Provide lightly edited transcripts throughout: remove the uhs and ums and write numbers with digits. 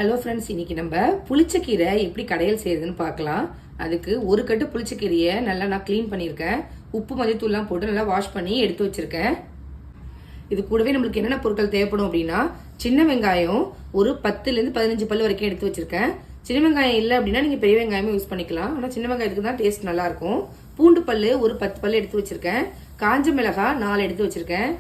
Hello friends, இன்னைக்கு நம்ம புளிச்சக்கீரை எப்படி கடையில் செய்யறதுன்னு பார்க்கலாம். அதுக்கு ஒரு கட்டு புளிச்சக்கீரையை நல்லா நான் க்ளீன் பண்ணியிருக்கேன். உப்பு மஞ்சத்தூள்லாம் போட்டு நல்லா வாஷ் பண்ணி எடுத்து வச்சிருக்கேன். இது கூடவே நம்மளுக்கு என்னென்ன பொருட்கள் தேவைப்படும் அப்படின்னா, சின்ன வெங்காயம் ஒரு 10லேருந்து 15 பல் வரைக்கும் எடுத்து வச்சிருக்கேன். சின்ன வெங்காயம் இல்லை அப்படின்னா நீங்கள் பெரிய வெங்காயமே யூஸ் பண்ணிக்கலாம். ஆனால் சின்ன வெங்காயத்துக்கு தான் டேஸ்ட் நல்லா இருக்கும். பூண்டு பல் ஒரு 10 பல் எடுத்து வச்சிருக்கேன். காஞ்ச மிளகாய் 4 எடுத்து வச்சிருக்கேன்.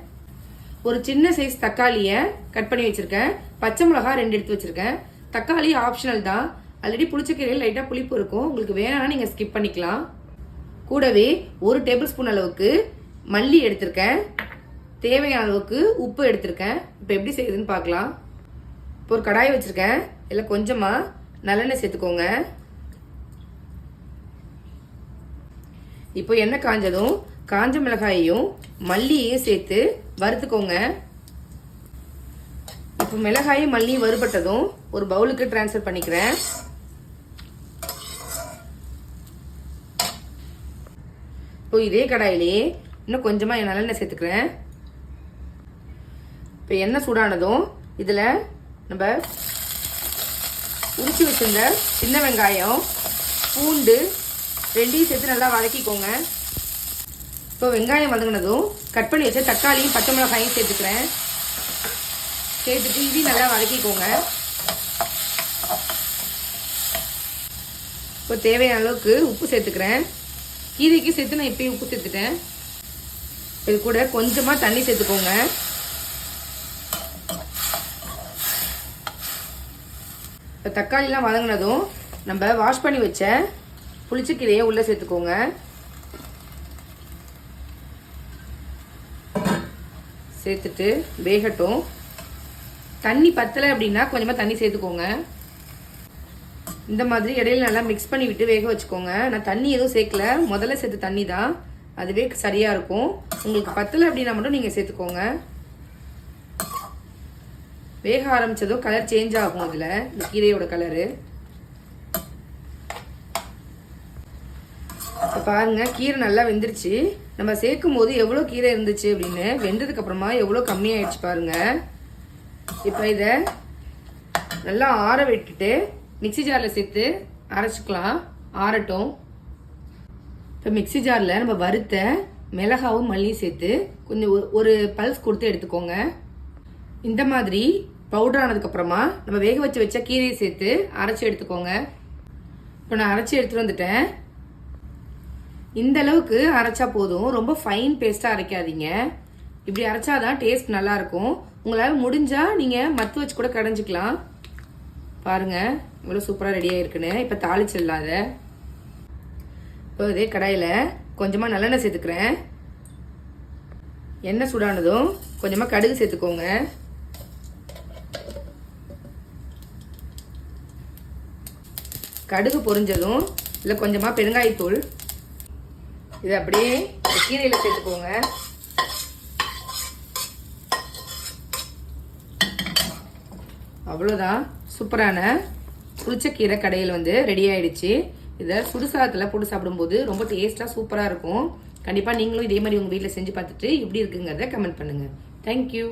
ஒரு சின்ன சைஸ் தக்காளியை கட் பண்ணி வச்சிருக்கேன். பச்சை மிளகாய் 2 எடுத்து வச்சிருக்கேன். தக்காளி ஆப்ஷனல் தான். ஆல்ரெடி புளிச்சக்கீரையில் லைட்டாக புளிப்பு இருக்கும். உங்களுக்கு வேணாம்னா நீங்கள் ஸ்கிப் பண்ணிக்கலாம். கூடவே 1 டேபிள் ஸ்பூன் அளவுக்கு மல்லி எடுத்திருக்கேன். தேவையான அளவுக்கு உப்பு எடுத்திருக்கேன். இப்போ எப்படி செய்யுதுன்னு பார்க்கலாம். இப்போ ஒரு கடாய் வச்சிருக்கேன். இதில் கொஞ்சமாக நல்லெண்ணெய் சேர்த்துக்கோங்க. இப்போ எண்ணெய் காஞ்சதும் காஞ்ச மிளகாயையும் மல்லியையும் சேர்த்து வறுத்துக்கோங்க. இப்போ மிளகாயும் மல்லியும் வறுபட்டதும் ஒரு பவுலுக்கு டிரான்ஸ்ஃபர் பண்ணிக்கிறேன். இப்போ இதே கடாயிலேயே இன்னும் கொஞ்சமாக நல்லெண்ணெய் சேர்த்துக்கிறேன். இப்போ எண்ணெய் சூடானதும் இதில் நம்ம உரிச்சு வச்சிருந்த சின்ன வெங்காயம், பூண்டு 2 சேர்த்து நல்லா வதக்கிக்கோங்க. இப்போ வெங்காயம் வதங்கினதும் கட் பண்ணி வச்ச தக்காளியும் பச்சை மிளகாயும் சேர்த்துக்கிறேன். சேர்த்துட்டு இதையும் நல்லா வதக்கிக்கோங்க. இப்போ தேவையான அளவுக்கு உப்பு சேர்த்துக்கிறேன். கீரைக்கு சேர்த்து நான் இப்பயும் உப்பு சேர்த்துட்டேன். இது கூட கொஞ்சமாக தண்ணி சேர்த்துக்கோங்க. இப்போ தக்காளிலாம் வதங்கினதும் நம்ம வாஷ் பண்ணி வச்ச புளிச்சக்கீரையை உள்ளே சேர்த்துக்கோங்க. சேர்த்துட்டு வேகட்டும். தண்ணி பத்தலை அப்படின்னா கொஞ்சமாக தண்ணி சேர்த்துக்கோங்க. இந்த மாதிரி இடையில நல்லா மிக்ஸ் பண்ணி விட்டு வேக வச்சுக்கோங்க. நான் தண்ணி எதுவும் சேர்க்கல, முதல்ல சேர்த்து தண்ணி தான், அதுவே சரியாக இருக்கும். உங்களுக்கு பத்தலை அப்படின்னா மட்டும் நீங்கள் சேர்த்துக்கோங்க. வேக ஆரம்பித்ததும் கலர் சேஞ்ச் ஆகும். இதில் இந்த கீரையோட கலரு பாருங்க, கீரை நல்லா வெந்துருச்சு. நம்ம சேர்க்கும் போது எவ்வளோ கீரை இருந்துச்சு அப்படின்னு, வெந்ததுக்கு அப்புறமா எவ்வளோ கம்மியாயிடுச்சு பாருங்க. இப்போ இதை நல்லா ஆற விட்டுட்டு மிக்சி ஜாரில் சேர்த்து அரைச்சிக்கலாம். ஆறட்டும். இப்போ மிக்சி ஜாரில் நம்ம வறுத்த மிளகாவும் மல்லியும் சேர்த்து கொஞ்சம் ஒரு பல்ஸ் கொடுத்து எடுத்துக்கோங்க. இந்த மாதிரி பவுடர் ஆனதுக்கப்புறமா நம்ம வேக வச்ச கீரையை சேர்த்து அரைச்சி எடுத்துக்கோங்க. இப்போ நான் அரைச்சி எடுத்துகிட்டு வந்துட்டேன். இந்த அளவுக்கு அரைச்சா போதும். ரொம்ப ஃபைன் பேஸ்ட்டாக அரைக்காதீங்க. இப்படி அரைச்சாதான் டேஸ்ட் நல்லா இருக்கும். உங்களால் முடிஞ்சா நீங்கள் மத்து வச்சு கூட கடைஞ்சிக்கலாம். பாருங்க இவ்வளோ சூப்பராக ரெடியாக இருக்குன்னு. இப்போ தாளிச்சிடலாம். அதை இப்போ இதே கடாயில் கொஞ்சமாக நல்லெண்ணெய் சேர்த்துக்கிறேன். எண்ணெய் சூடானதும் கொஞ்சமாக கடுகு சேர்த்துக்கோங்க. கடுகு பொரிஞ்சதும் இல்லை கொஞ்சமாக பெருங்காயத்தூள் இதை அப்படியே கீரையில் சேர்த்துக்கோங்க. அவ்வளோதான், சூப்பரான புளிச்சக்கீரை கடையில் ரெடி ஆயிடுச்சு. இதை சுடுசாதத்தில் போட்டு சாப்பிடும்போது ரொம்ப டேஸ்ட்டாக சூப்பராக இருக்கும். கண்டிப்பாக நீங்களும் இதே மாதிரி உங்கள் வீட்டில் செஞ்சு பார்த்துட்டு எப்படி இருக்குங்கிறத கமெண்ட் பண்ணுங்கள். தேங்க்யூ.